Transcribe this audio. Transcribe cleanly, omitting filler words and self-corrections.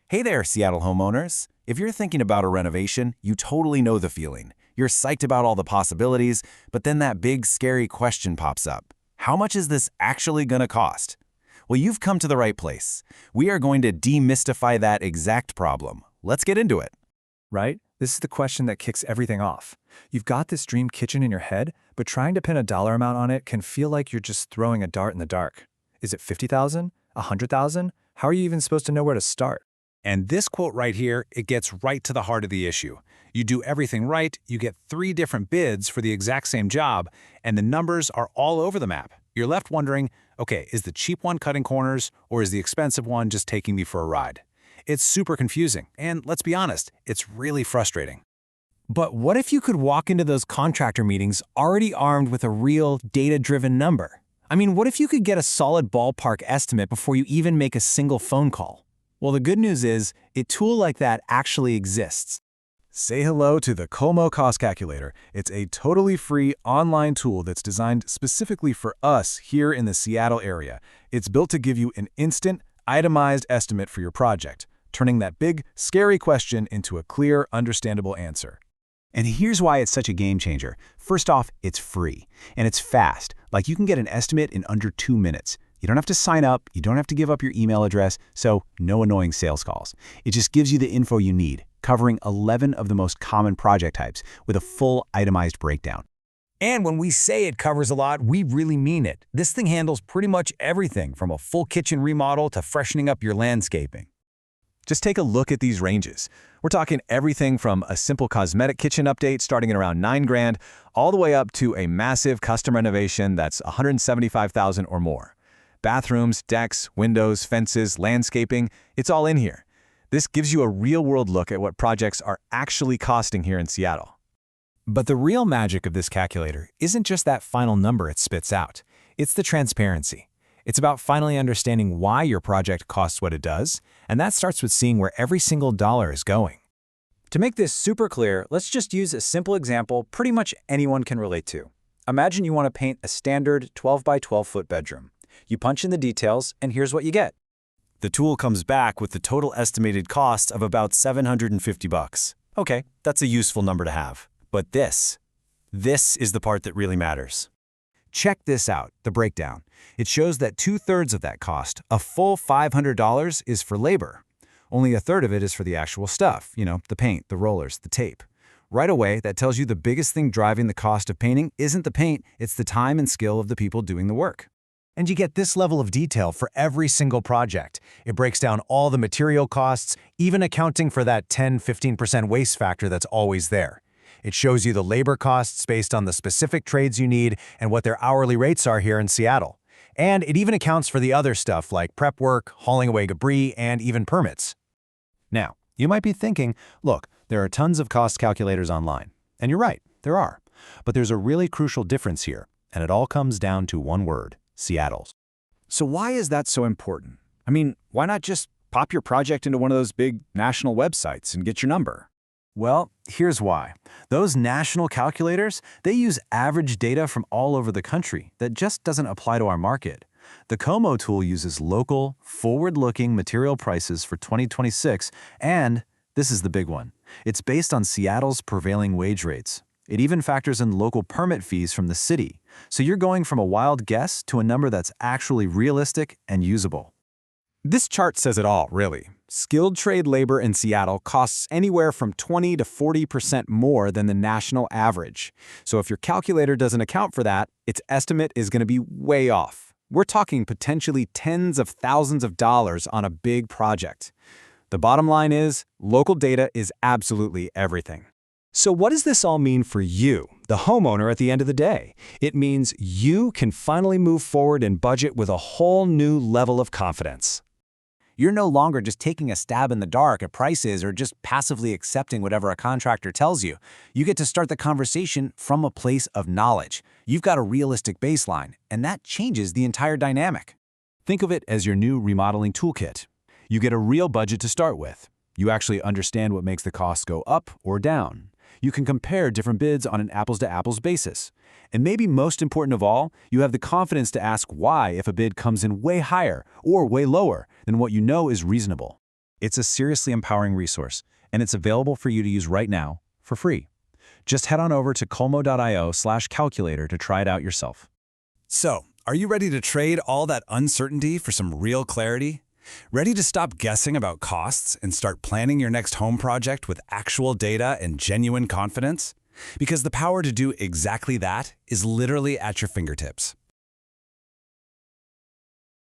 Hey there, Seattle homeowners. If you're thinking about a renovation, you totally know the feeling. You're psyched about all the possibilities, but then that big, scary question pops up. How much is this actually going to cost? Well, you've come to the right place. We are going to demystify that exact problem. Let's get into it. Right? This is the question that kicks everything off. You've got this dream kitchen in your head, but trying to pin a dollar amount on it can feel like you're just throwing a dart in the dark. Is it $50,000? $100,000? How are you even supposed to know where to start? And this quote right here, it gets right to the heart of the issue. You do everything right, you get 3 different bids for the exact same job, and the numbers are all over the map. You're left wondering, okay, is the cheap one cutting corners, or is the expensive one just taking me for a ride? It's super confusing, and let's be honest, it's really frustrating. But what if you could walk into those contractor meetings already armed with a real, data-driven number? I mean, what if you could get a solid ballpark estimate before you even make a single phone call? Well, the good news is, a tool like that actually exists. Say hello to the Kolmo Cost Calculator. It's a totally free online tool that's designed specifically for us here in the Seattle area. It's built to give you an instant, itemized estimate for your project, turning that big, scary question into a clear, understandable answer. And here's why it's such a game changer. First off, it's free, and it's fast. Like you can get an estimate in under 2 minutes. You don't have to sign up, you don't have to give up your email address, so no annoying sales calls. It just gives you the info you need, covering 11 of the most common project types with a full itemized breakdown. And when we say it covers a lot, we really mean it. This thing handles pretty much everything from a full kitchen remodel to freshening up your landscaping. Just take a look at these ranges. We're talking everything from a simple cosmetic kitchen update starting at around $9 grand, all the way up to a massive custom renovation that's $175,000 or more. Bathrooms, decks, windows, fences, landscaping, it's all in here. This gives you a real-world look at what projects are actually costing here in Seattle. But the real magic of this calculator isn't just that final number it spits out. It's the transparency. It's about finally understanding why your project costs what it does, and that starts with seeing where every single dollar is going. To make this super clear, let's just use a simple example pretty much anyone can relate to. Imagine you want to paint a standard 12 by 12 foot bedroom. You punch in the details, and here's what you get. The tool comes back with the total estimated cost of about $750. Okay, that's a useful number to have. But this is the part that really matters. Check this out, the breakdown. It shows that 2/3 of that cost, a full $500, is for labor. Only 1/3 of it is for the actual stuff, the paint, the rollers, the tape. Right away, that tells you the biggest thing driving the cost of painting isn't the paint, it's the time and skill of the people doing the work. And you get this level of detail for every single project. It breaks down all the material costs, even accounting for that 10–15% waste factor that's always there. It shows you the labor costs based on the specific trades you need and what their hourly rates are here in Seattle. And it even accounts for the other stuff like prep work, hauling away debris, and even permits. Now, you might be thinking, look, there are tons of cost calculators online. And you're right, there are. But there's a really crucial difference here, and it all comes down to one word: Seattle's. So why is that so important? I mean, why not just pop your project into one of those big national websites and get your number? Well, here's why. Those national calculators, they use average data from all over the country that just doesn't apply to our market. The Kolmo tool uses local, forward-looking material prices for 2026, and this is the big one. It's based on Seattle's prevailing wage rates. It even factors in local permit fees from the city. So you're going from a wild guess to a number that's actually realistic and usable. This chart says it all, really. Skilled trade labor in Seattle costs anywhere from 20 to 40% more than the national average. So if your calculator doesn't account for that, its estimate is going to be way off. We're talking potentially tens of thousands of dollars on a big project. The bottom line is, local data is absolutely everything. So what does this all mean for you, the homeowner, at the end of the day? It means you can finally move forward and budget with a whole new level of confidence. You're no longer just taking a stab in the dark at prices or just passively accepting whatever a contractor tells you. You get to start the conversation from a place of knowledge. You've got a realistic baseline, and that changes the entire dynamic. Think of it as your new remodeling toolkit. You get a real budget to start with. You actually understand what makes the costs go up or down. You can compare different bids on an apples-to-apples basis. And maybe most important of all, you have the confidence to ask why if a bid comes in way higher or way lower than what you know is reasonable. It's a seriously empowering resource, and it's available for you to use right now for free. Just head on over to kolmo.io/calculator to try it out yourself. So, are you ready to trade all that uncertainty for some real clarity? Ready to stop guessing about costs and start planning your next home project with actual data and genuine confidence? Because the power to do exactly that is literally at your fingertips.